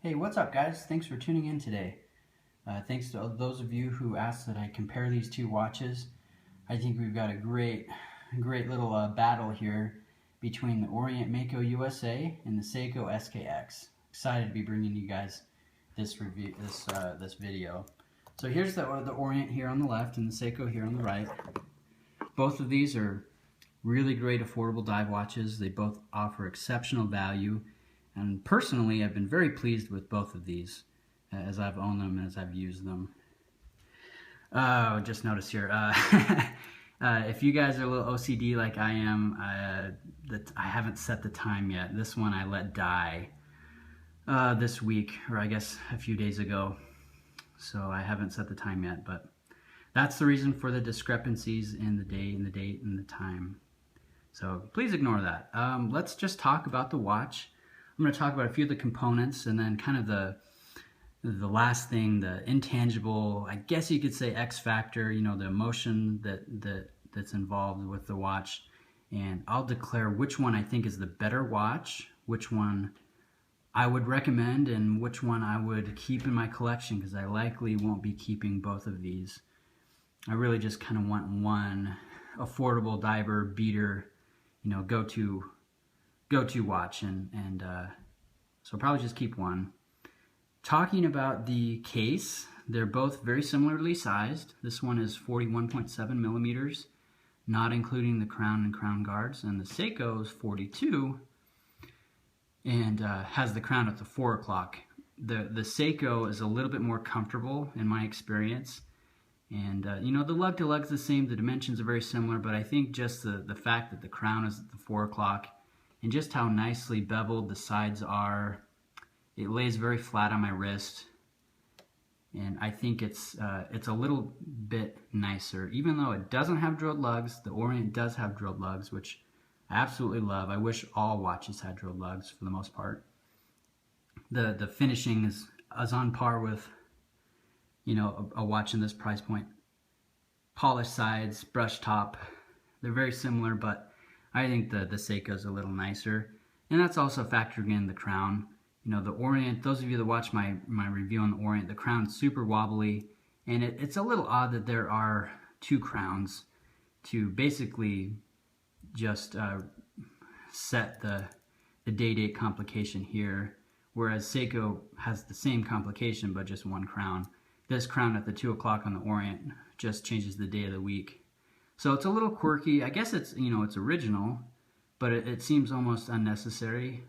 Hey, what's up guys? Thanks for tuning in today. Thanks to those of you who asked that I compare these two watches. I think we've got a great little battle here between the Orient Mako USA and the Seiko SKX. Excited to be bringing you guys this review, this video. So here's the Orient here on the left and the Seiko here on the right. Both of these are really great affordable dive watches. They both offer exceptional value. And personally, I've been very pleased with both of these as I've owned them and as I've used them. Oh, just noticed here. If you guys are a little OCD like I am, I haven't set the time yet. This one I let die this week, or I guess a few days ago. So I haven't set the time yet, but that's the reason for the discrepancies in the day and the date and the time. So please ignore that. Let's just talk about the watch. I'm going to talk about a few of the components and then kind of the last thing, the intangible, I guess you could say X factor, you know, the emotion that's involved with the watch. And I'll declare which one I think is the better watch, which one I would recommend, and which one I would keep in my collection, because I likely won't be keeping both of these. I really just kind of want one affordable diver, beater, you know, go-to watch, and so I'll probably just keep one. Talking about the case, they're both very similarly sized. This one is 41.7 millimeters, not including the crown and crown guards, and the Seiko is 42 and has the crown at the 4 o'clock. The Seiko is a little bit more comfortable in my experience, and you know, the lug to lug is the same, the dimensions are very similar, but I think just the fact that the crown is at the 4 o'clock and just how nicely beveled the sides are, it lays very flat on my wrist, and I think it's a little bit nicer. Even though it doesn't have drilled lugs, the Orient does have drilled lugs, which I absolutely love. I wish all watches had drilled lugs for the most part. The finishing is on par with, you know, a watch in this price point. Polished sides, brushed top, they're very similar, but I think the Seiko is a little nicer, and that's also factoring in the crown. You know, the Orient, those of you that watch my review on the Orient, the crown's super wobbly, and it's a little odd that there are two crowns to basically just set the day-date complication here, whereas Seiko has the same complication but just one crown. This crown at the 2 o'clock on the Orient just changes the day of the week. So it's a little quirky. I guess it's, you know, it's original, but it seems almost unnecessary.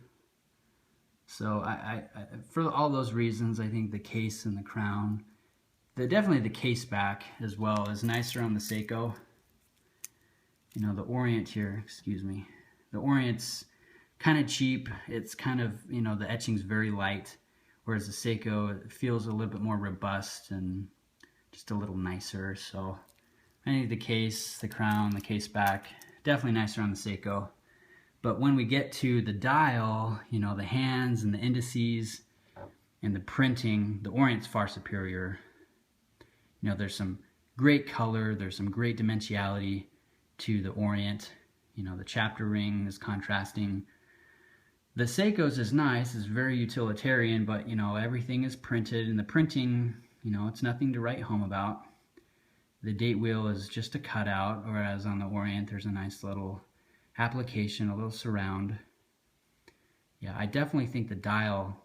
So I for all those reasons, I think the case and the crown, definitely the case back as well, is nicer on the Seiko. You know, the Orient here, excuse me, the Orient's kind of cheap. It's kind of, you know, the etching's very light, whereas the Seiko, it feels a little bit more robust and just a little nicer. So I think the case, the crown, the case back, definitely nicer on the Seiko. But when we get to the dial, you know, the hands and the indices and the printing, the Orient's far superior. You know, there's some great color, there's some great dimensionality to the Orient. You know, the chapter ring is contrasting. The Seiko's is nice, it's very utilitarian, but, you know, everything is printed, and the printing, you know, it's nothing to write home about. The date wheel is just a cutout, whereas on the Orient there's a nice little application, a little surround. Yeah, I definitely think the dial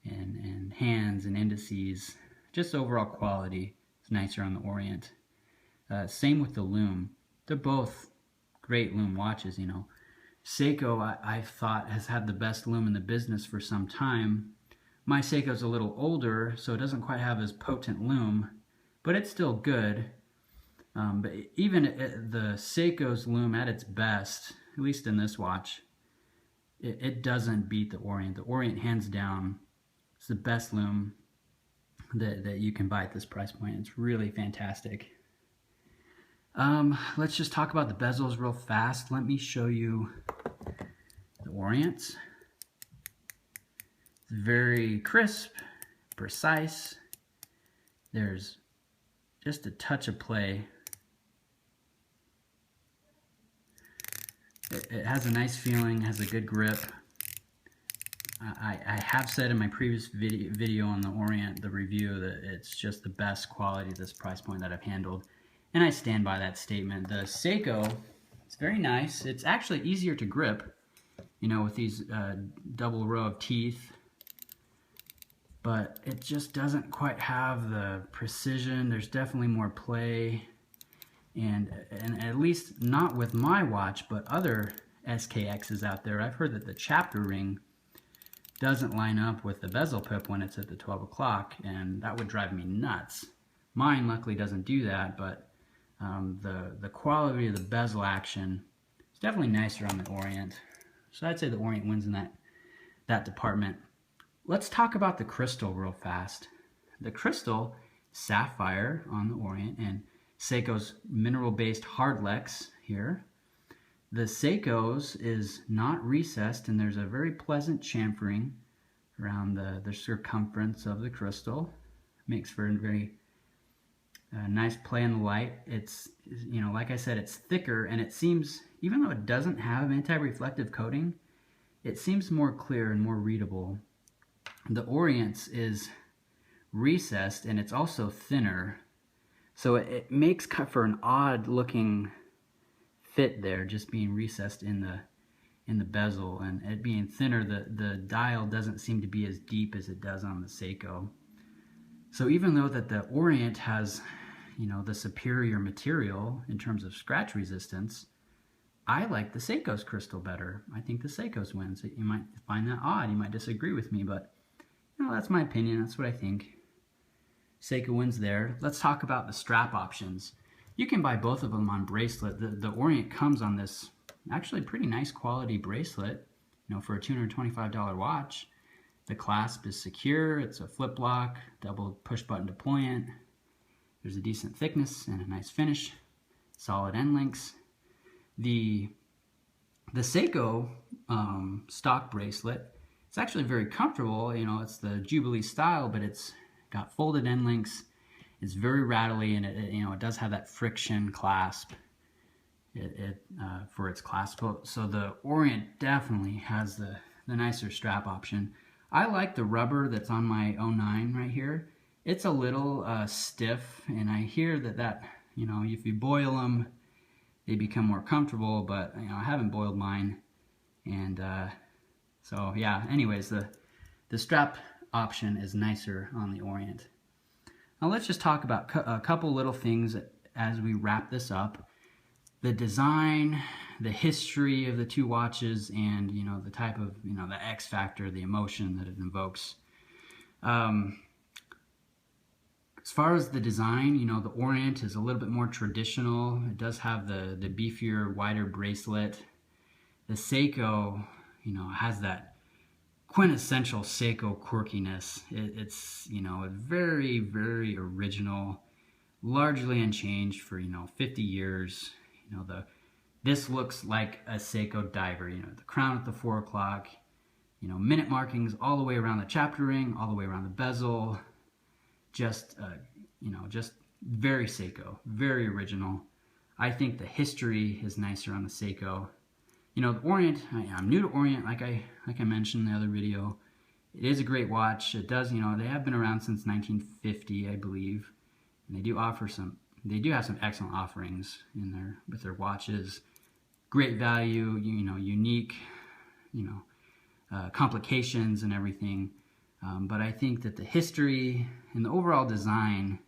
and hands and indices, just overall quality, is nicer on the Orient. Same with the lume. They're both great lume watches, you know. Seiko, I thought, has had the best lume in the business for some time. My Seiko's a little older, so it doesn't quite have as potent lume, but it's still good. But even the Seiko's lume at its best, at least in this watch, it doesn't beat the Orient. The Orient, hands down, is the best lume that you can buy at this price point. It's really fantastic. Let's just talk about the bezels real fast. Let me show you the Orient. It's very crisp, precise. There's just a touch of play. It has a nice feeling, has a good grip. I have said in my previous video on the Orient, the review, that it's just the best quality at this price point that I've handled. And I stand by that statement. The Seiko, it's very nice. It's actually easier to grip, you know, with these double row of teeth. But it just doesn't quite have the precision. There's definitely more play. And at least not with my watch, but other SKXs out there, I've heard that the chapter ring doesn't line up with the bezel pip when it's at the 12 o'clock, and that would drive me nuts. Mine luckily doesn't do that, but the quality of the bezel action is definitely nicer on the Orient. So I'd say the Orient wins in that department. Let's talk about the crystal real fast. The crystal, sapphire on the Orient, and Seiko's mineral-based hardlex here. The Seiko's is not recessed, and there's a very pleasant chamfering around the circumference of the crystal. Makes for a very nice play in the light. It's, you know, like I said, it's thicker, and it seems, even though it doesn't have anti-reflective coating, it seems more clear and more readable. The Orient's is recessed, and it's also thinner, so it makes for an odd looking fit there, just being recessed in the bezel, and it being thinner, the dial doesn't seem to be as deep as it does on the Seiko. So even though that the Orient has, you know, the superior material in terms of scratch resistance, I like the Seiko's crystal better. I think the Seiko's wins. You might find that odd, you might disagree with me, but you know, that's my opinion, that's what I think. Seiko wins there. Let's talk about the strap options. You can buy both of them on bracelet. The Orient comes on this actually pretty nice quality bracelet, you know, for a $225 watch. The clasp is secure, it's a flip lock, double push button deployant. There's a decent thickness and a nice finish, solid end links. The Seiko stock bracelet, it's actually very comfortable. You know, it's the Jubilee style, but it's got folded end links. It's very rattly, and it does have that friction clasp for its clasp. So the Orient definitely has the nicer strap option. I like the rubber that's on my 09 right here. It's a little stiff, and I hear that you know, if you boil them, they become more comfortable. But you know, I haven't boiled mine, and so yeah. Anyways, the strap option is nicer on the Orient. Now let's just talk about a couple little things as we wrap this up. The design, the history of the two watches, and you know, the type of, you know, the X factor, the emotion that it invokes. As far as the design, you know, the Orient is a little bit more traditional. It does have the beefier, wider bracelet. The Seiko, you know, has that quintessential Seiko quirkiness. It's, you know, very, very original, largely unchanged for, you know, 50 years. You know, this looks like a Seiko diver. You know, the crown at the 4 o'clock, you know, minute markings all the way around the chapter ring, all the way around the bezel. Just, you know, just very Seiko, very original. I think the history is nicer on the Seiko. You know, the Orient, I'm new to Orient, like I mentioned in the other video. It is a great watch. It does, you know, they have been around since 1950, I believe. And they do have some excellent offerings with their watches. Great value, you know, unique, you know, complications and everything. But I think that the history and the overall design,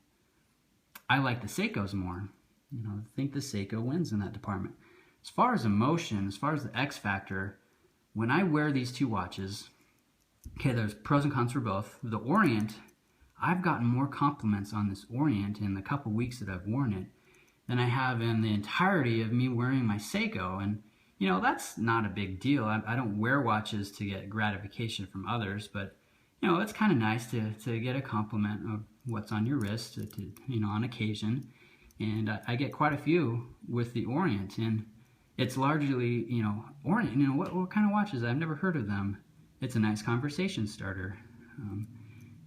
I like the Seiko's more. You know, I think the Seiko wins in that department. As far as emotion, as far as the X factor, when I wear these two watches, okay, there's pros and cons for both. The Orient, I've gotten more compliments on this Orient in the couple weeks that I've worn it than I have in the entirety of me wearing my Seiko. And, you know, that's not a big deal. I don't wear watches to get gratification from others, but, you know, it's kind of nice to get a compliment of what's on your wrist, you know, on occasion. And I get quite a few with the Orient, and it's largely, you know, Orient, you know, what kind of watches? I've never heard of them. It's a nice conversation starter.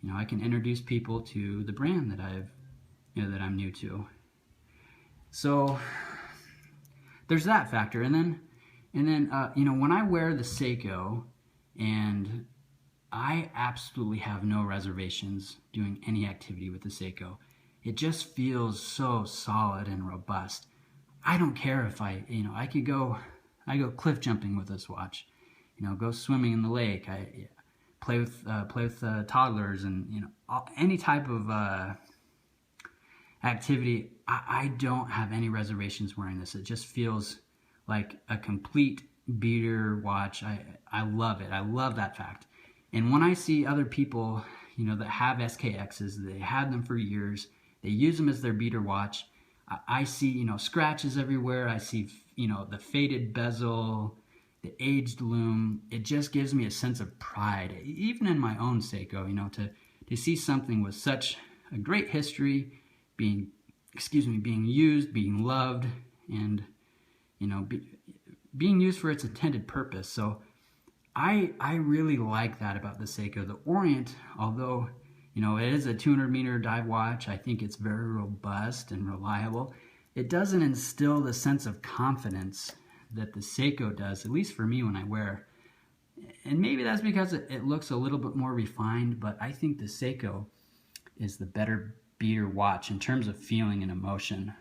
You know, I can introduce people to the brand that that I'm new to. So there's that factor, and then you know, when I wear the Seiko, and I absolutely have no reservations doing any activity with the Seiko. It just feels so solid and robust. I don't care if I go cliff jumping with this watch, go swimming in the lake. I play with toddlers, and any type of activity. I don't have any reservations wearing this. It just feels like a complete beater watch. I love it. I love that fact. And when I see other people, that have SKXs, they had them for years, they use them as their beater watch, I see, scratches everywhere. I see, the faded bezel, the aged lume. It just gives me a sense of pride, even in my own Seiko, to see something with such a great history being used, being loved, and, being used for its intended purpose. So I really like that about the Seiko. The Orient, although it is a 200-meter dive watch, I think it's very robust and reliable. It doesn't instill the sense of confidence that the Seiko does, at least for me when I wear. And maybe that's because it looks a little bit more refined, but I think the Seiko is the better beater watch in terms of feeling and emotion.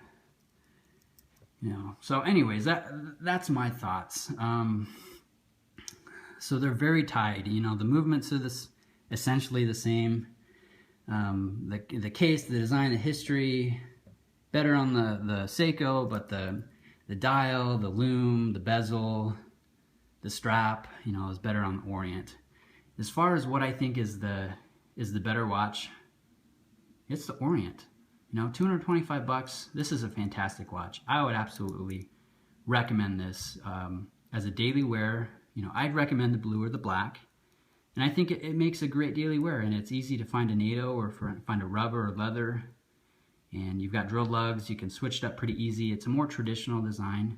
So anyways, that's my thoughts. So they're very tied. The movements are essentially the same. The case, the design, the history, better on the Seiko, but the dial, the lume, the bezel, the strap, is better on the Orient. As far as what I think is the better watch, it's the Orient. $225. This is a fantastic watch. I would absolutely recommend this as a daily wear. I'd recommend the blue or the black. And I think it makes a great daily wear, and it's easy to find a NATO or find a rubber or leather. And you've got drill lugs. You can switch it up pretty easy. It's a more traditional design.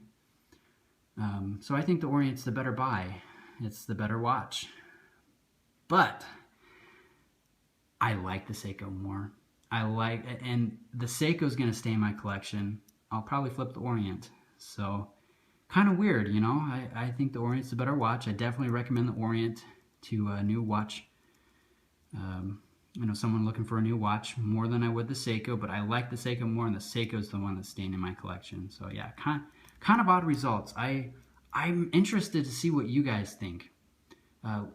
So I think the Orient's the better buy. It's the better watch. But I like the Seiko more. And the Seiko's going to stay in my collection. I'll probably flip the Orient. So kind of weird, I think the Orient's the better watch. I definitely recommend the Orient to a new watch. Someone looking for a new watch more than I would the Seiko, but I like the Seiko more, and the Seiko's the one that's staying in my collection. So yeah, kind of odd results. I'm interested to see what you guys think.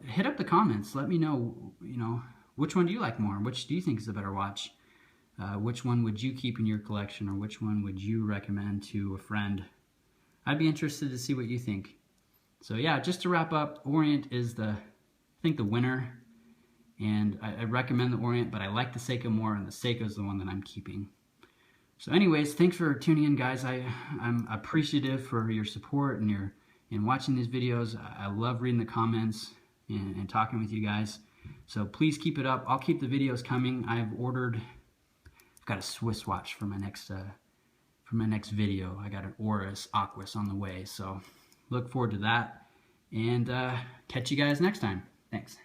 Hit up the comments. Let me know, which one do you like more? Which do you think is the better watch? Which one would you keep in your collection, or which one would you recommend to a friend? I'd be interested to see what you think. So yeah, just to wrap up, Orient is I think the winner. And I recommend the Orient, but I like the Seiko more, and the Seiko is the one that I'm keeping. So anyways, thanks for tuning in, guys. I'm appreciative for your support and watching these videos. I love reading the comments and talking with you guys. So please keep it up. I'll keep the videos coming. I've got a Swiss watch for my next video. I got an Oris Aquis on the way. So look forward to that, and catch you guys next time. Thanks.